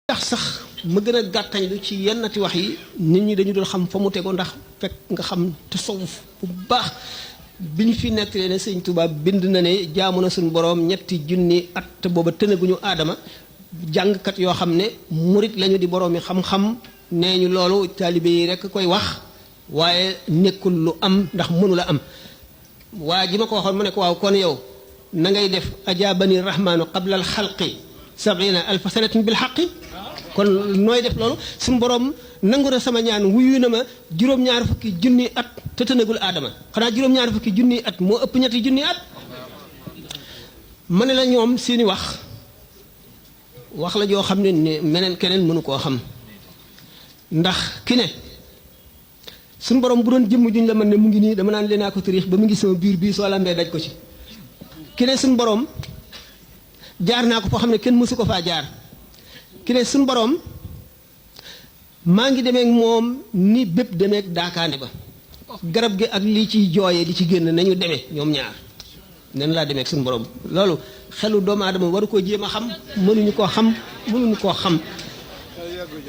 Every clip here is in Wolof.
tax sax ma gën a gàttañ lu ci yennati wax yi nit ñi dañu dul xam fa mu tego ndax fekk nga xam tasawuf bu baax bi ñu fi nettalee ne sëñ Tuubaa bind na ne jaamu na suñu boroom ñetti junni at te booba tënaguñu aadama jàngkat yoo xam ne murit lañu di boroomi xam-xam nee ñu loolu taalibe yi rekk koy wax waaye nekkul lu am ndax mënu la am waa ji ma ko waxoon mu ne ko waaw kon yow na ngay def ajaabani rahmaanu qabla al xalqi sabina alfa sanatin bil xaqi kon nooy def loolu suñu borom nangu na sama ñaan wuyu na ma juróom-ñaar fukki junni at te tënagul aadama xanaa juróom-ñaar fukki junni at moo ëpp ñetti junni at ma ne la ñoom seeni wax la joo xam ne meneen keneen mënu koo xam ndax ki ne suñu borom bu doon jëmm juñ la mën ne mu ngi nii dama naan leenaa ko tariix ba mu ngi sama biir bii soo lambee daj ko ci ki ne suñu borom jaar naa ko foo xam ne kenn mësu ko faa jaar ki ne suñu borom maa ngi demeek moom ni bépp demeek daakaande ba garab gi ak lii ciy jooyee di ci génn nañu demee ñoom ñaar nen laa demeek suñu borom loolu xelu doomu aadama waru koo jéem a xam mënuñu koo xam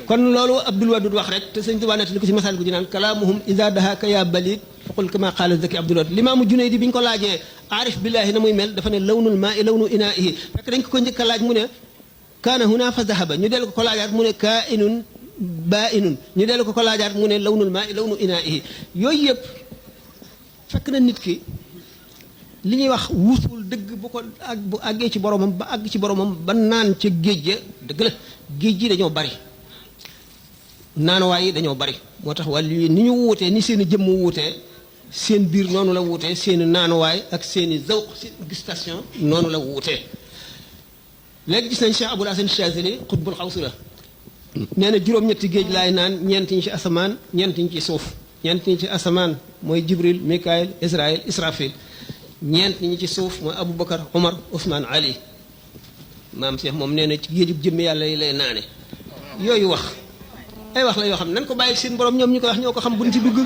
kon loolu Abdul Wadud wax rek te sëñ Tuubaa nettali ko ci masal gu ji naan kalaamuhum ida dahaka ya balit faqul kama qaala zaki Abdul Wadud limaamu Junayd bi ñu ko laajee aarif billaahi na muy mel dafa ne lawnul maa i lawnu inaa'ihi fekk dañ ko njëkk a laaj mu ne kaana huna fa zahaba ñu dellu ko laajaat mu ne kaa'inun baa'inun ñu dellu ko laajaat mu ne lawnul maa i lawnu inaa'ihi yooyu yëpp fekk na nit ki li ñuy wax wuusul dëgg bu àggee ci boromam ba àgg ci boromam ba naan ca géej ga dëgg la géej gi dañoo bari naanuwaay yi dañoo bari moo tax wàllu yi ni ñu wuutee ni seen i jëmm wuutee seen biir noonu la wuutee seen i naanuwaay ak seen i zawq seen gustation noonu la wuutee léegi gis nañ Cheikh Abul Hasan Chazili xutbul xawsu la nee na juróom-ñetti géej laay naan ñeent ñi ci asamaan ñeent ñi ci suuf ñeent ñi ci asamaan mooy Jibril Mikaayil Israël Israfil ñeent ñi ci suuf mooy Aboubacar Omar Ousmane Ali maam Cheikh moom nee na ci géejub jëmm yàlla yi lay naane yooyu wax ay wax la yoo xam ne nan ko bàyyi seen borom ñoom ñu ko wax ñoo ko xam buñ ci dugg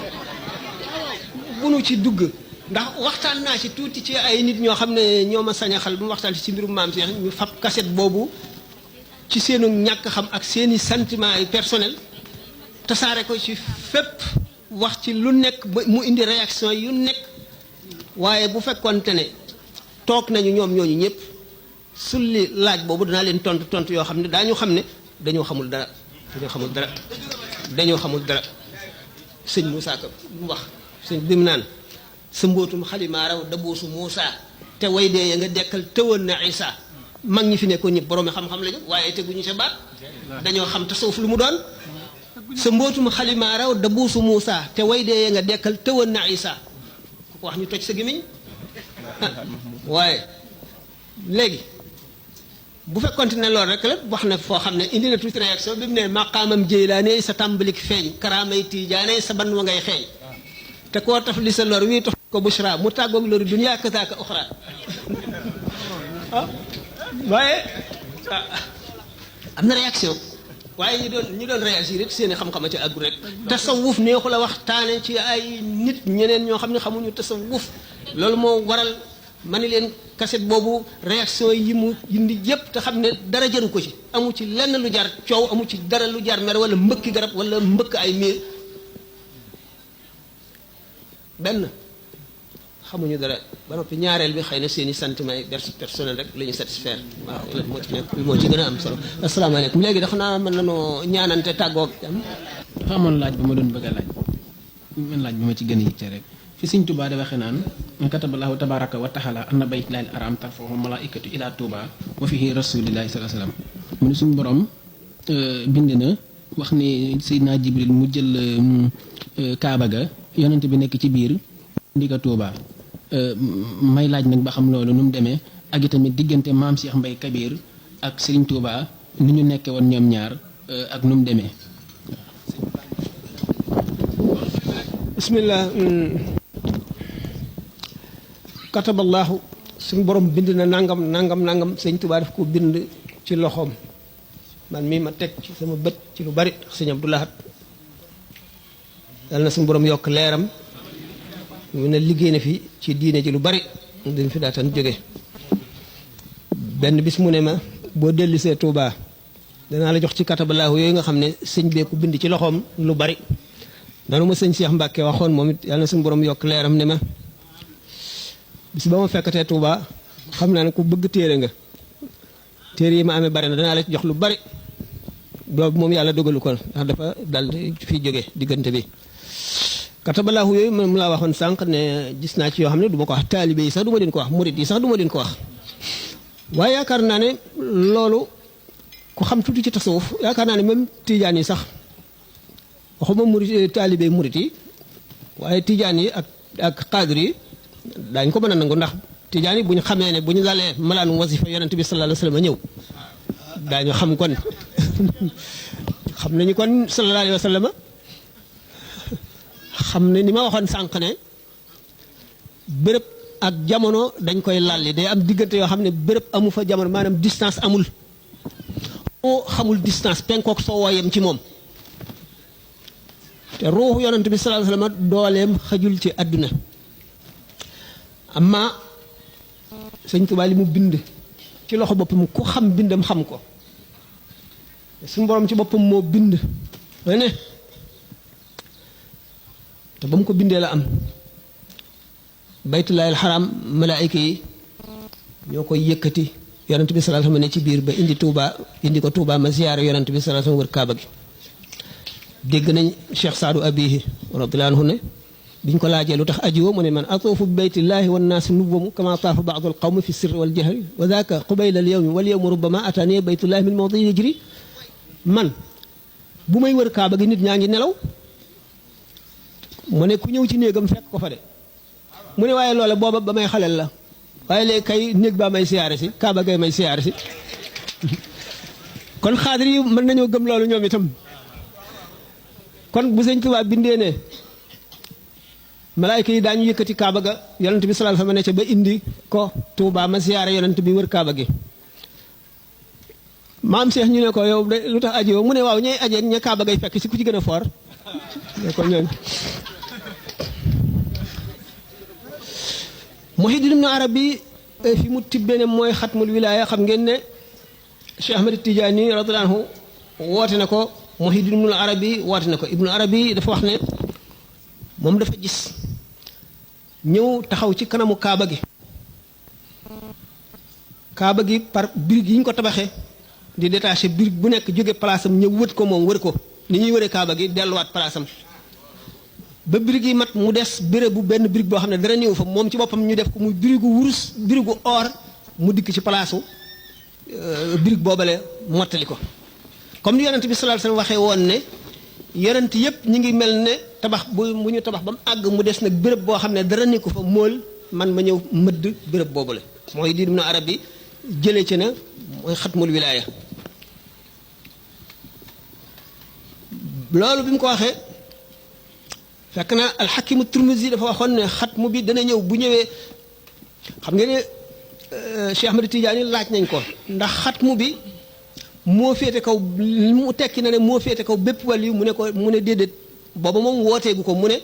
bunu ci dugg ndax waxtaan naa ci tuuti ci ay nit ñoo xam ne ñoo ma sañ a xal bu mu waxtaan ci mbirum maam Cheikh ñu fab kaset boobu ci seenu ñàkk xam ak seeni sentiment ay personnel tasaare ko ci fépp wax ci lu nekk ba mu indi réaction yu nekk waaye bu fekkoonte ne toog nañu ñoom ñooñu ñëpp sulli laaj boobu danaa leen tontu yoo xam ne daañu xam ne dañoo xamul dara sëñ Moussa Ka mu wax sëñ bi mu naan sa mbootum xalimaa raw daboosu Moussa te way dee ya nga dekkal tëwoon na Isa mag ñi fi nekkoon ñëpp boroomi xam-xam lañu waaye teguñu sa baat dañoo xam tasawuf lu mu doon sa mbootum xalimaa raw daboosu Moussa te way dee ya nga dekkal tëwoon na Isa ku ko wax ñu toj sa gémmiñ waaye léegi bu fekkonte ne loolu rek la wax na foo xam ne indi na tuuti réaction bi mu ne maqaamam Jeylaane sa tàmbalik feeñ karaamay Tijaane sa ban wa ngay xeeñ te koo taf li sa lor wii tax ko bushra mu tàggoog loru dunya kazaaka uxra waaye am na réaction waaye ñi doon réagir it seeni xam-xama ci àggu rek tasawuf neexu la waxtaane ci ay nit ñeneen ñoo xam ne xamuñu tasawuf loolu moo waral ma ni leen kaset boobu réaction yi mu indi yépp te xam ne dara jaru ko ci amu ci lenn lu jar coow amu ci dara lu jar mer wala mbëkki garab wala mbëkk ay miir benn xamuñu dara ba noppi ñaareel bi xëy na seeni sentiment yi personnel rek la ñu satisfaire waaw loolu moo ci nekk moo ci gën a am solo asalaamaaleykum léegi dafa naa mën nañoo ñaanante tàggoog am dafa amoon laaj bu ma doon bëgg a laaj man laaj bi ma ci gën a yitte rek fi Sëñ Tuubaa da waxee naan kataballahu tabaraka wa taala anna baytullaahil haraam tarfa'uhu malaa'ikatu ila Tuubaa wa fihi rasuulullaahi sallallaahu alayhi wa sallam mu ne suñu borom bind na wax ni Seydina Jibril mu jël Kaaba ga yonent bi nekk ci biir ndi ko Tuubaa may laaj nag ba xam loolu nu mu demee ak itamit diggante maam Cheikh Mbaye Kabir ak Serigne Touba ni ñu nekkee woon ñoom ñaar ak nu mu demee. bismillah kataballaahu suñu borom bind na nangam sëñ Tuubaa daf ko bind ci loxoom man mii ma teg ci sama bët ci lu bari ndax sëñ Abdou Lahad yàlla na suñu borom yokk leeram mu ne liggéey na fi ci diine ji lu bari dañ fi daatan jóge benn bis mu ne ma boo dellisee Tuubaa danaa la jox ci katabalaahu yooyu nga xam ne sëñ bee ko bind ci loxoom lu bari danu ma sëñ Cheikh Mbacke waxoon moom it yàlla na suñu borom yokk leeram ne ma bis ba ma fekkatee Touba xam naa ne ku bëgg téere nga téere yi ma amee bari na danaa la ci jox lu bari boobu moom yàlla dogalu ko ndax dafa dal fii jóge diggante bi katabalaahu yooyu moom laa waxoon sànq ne gis naa ci yoo xam ne du ma ko wax taalibe yi sax du ma leen ko wax murit yi sax du ma leen ko wax waaye yaakaar naa ne loolu ku xam tuuti ci tasawuf yaakaar naa ne même tijaan yi sax waxuma murit taalibe murit yi waaye tijaan yi ak xaadir yi daañu ko mën a nangu ndax tijaan yi bu ñu xamee ne bu ñu lalee malaanu wasifa yonent bi sallallahu alayhi wa sallam ñëw daañu xam kon xam nañu kon sallallahu alayhi wa sallam xam ne ni ma waxoon sànq ne béréb ak jamono dañ koy lalli day am diggante yoo xam ne béréb amu fa jamono maanaam distance amul moo xamul distance penkook soo wooyem ci moom te ruuxu yonent bi sallallahu alayhi wa sallam dooleem xajul ci àdduna amma sëñ Tuubaa li mu bind ci loxo boppam ku xam bindam xam ko suñu borom ci boppam moo bind ne te ba mu ko bindee la am baytullaahil xaram malaayika yi ñoo koy yëkkati yonent bi sallallahu alayhi wa sallam ne ci biir ba indi ko Touba ma ziyaare yonent bi sallallahu alayhi wa sallam wër Kaaba gi dégg nañ Cheikh Saadu Abihi radiyallahu anhu ne biñ ko laajee lu tax ajiwo mu ne man atuufu bi baytillaahi wan naasi nuwamu kama taafa baadu alqawmi fi sirri wal jahri wa daaka qubayla al yawmi wal yawmu rubbama ataani baytullaahi min mawdi yajri man bu may wër Kaaba gi nit ñaa ngi nelaw mu ne ku ñëw ci néegam fekk ko fa de mu ne waaye loola booba ba may xaleel la waaye léegi kay néeg baa may siyaare si Kaaba gay may siyaare si kon xaadir yi mën nañoo gëm loolu ñoom itam kon bu sëñ Tuubaa bindee ne malaayka yi daañu yëkkati Kaaba ga yonent bi sallallahu alayhi wa sallam ne ca ba indi ko Tuubaa ma siyaare yonent bi wër Kaaba gi maam Cheikh ñu ne ko yow de lu tax aji yow mu ne waaw ñooy ajeeg ña Kaaba gay fekk si ku ci gën a foor ne ko ñooñ Muhyiddin Ibn Arabi fi mu tibbee ne mooy xatmul wilaaya xam ngeen ne Cheikh Ahmed Tidiane radiyallahu anhu woote na ko Muhyiddin Ibn Arabi woote na ko Ibn Arabi dafa wax ne moom dafa gis ñëw taxaw ci kanamu Kaaba gi par birig yi ñu ko tabaxee di détaché birig bu nekk jóge place am ñëw wët ko moom wër ko ni ñuy wëree Kaaba gi delluwaat place am ba birig yi mat mu des béréb bu benn birig boo xam ne dara ñëw fa moom ci boppam ñu def ko muy birigu wurus birigu or mu dikk ci palaasu birig boobale mottali ko comme ni yonent bi sallallahu alayhi wasallam waxee woon ne yonent yépp ñu ngi mel ne tabax bu ñu tabax ba mu àgg mu des nag béréb boo xam ne dara nekku fa mool man ma ñëw mëdd béréb boobale mooy di Ibn Arabi jëlee ci na mooy xatmul wilaaya loolu bi mu ko waxee fekk na alxakimu Turmuzi dafa waxoon ne xatmu bi dana ñëw bu ñëwee xam nga ne Cheikh Ahmed Tidiane laaj nañ ko ndax xatmu bi moo féete kaw mu tekki na ne moo féete kaw bépp wàll mu ne ko mu ne déedéet booba moom wooteegu ko mu ne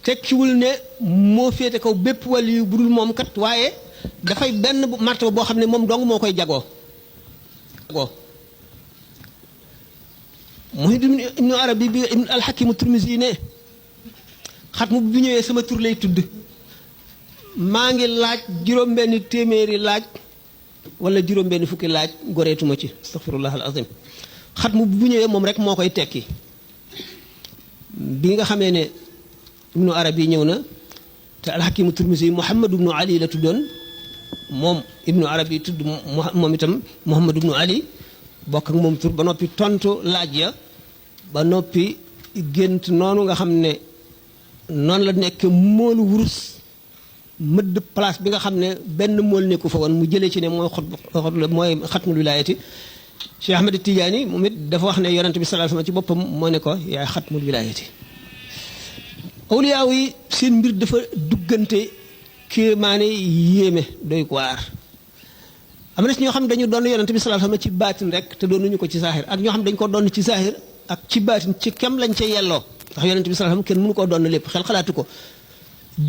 tekkiwul ne moo féete kaw bépp wàll yu bu dul moom kat waaye dafay benn martaba boo xam ne moom dong moo koy jagoo Muhyiddin Ibn Arabi bi alxakimu Turmuzi ne xatmu bu ñëwee sama tur lay tudd maa ngi laaj juróom-benn téeméeri laaj wala juróom-benn fukki laaj goreetuma ci astaghfirullah al azim xatmu bu ñëwee moom rek moo koy tekki bi nga xamee ne Ibnu Arabi ñëw na te alxakimu Turmuzi Muhammad ibnu Ali la tuddoon moom Ibnu Arabi tudd moom itam Muhammad ibnu Ali bokk ak moom tur ba noppi tontu laaj ya ba noppi gént noonu nga xam ne noonu la nekk moolu wurus mëdd place bi nga xam ne benn mool nekku fa woon mu jëlee ci ne mooy mooy xatmul wilaayati Cheikh Ahmed Tidiane moom it dafa wax ne yonent bi sallallahu alayhi wasallam ci boppam moo ne ko yaay xatmul wilaayati awliyaaw yi seen mbir dafa duggante kéemaane yéeme doy ko waar am na si ñoo xam ne dañu doon yonent bi sallallahu alayhi wasallam ci baatin rek te doonuñu ko ci saahir ak ñoo xam ne dañu ko doon ci saahir ak ci baatin ci kem lañ ca yelloo ndax yonent bi sallallahu alayhi wasallam kenn mënu koo doon lépp xel xalaatu ko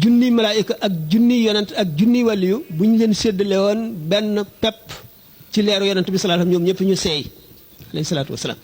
junni malaayika ak junni yonent ak junni waliyu bu ñu leen séddale woon benn pepp ci leeru yonent bi sallallahu alayhi wasallam ñoom ñëpp ñu seey alayhi salaatu wasalaam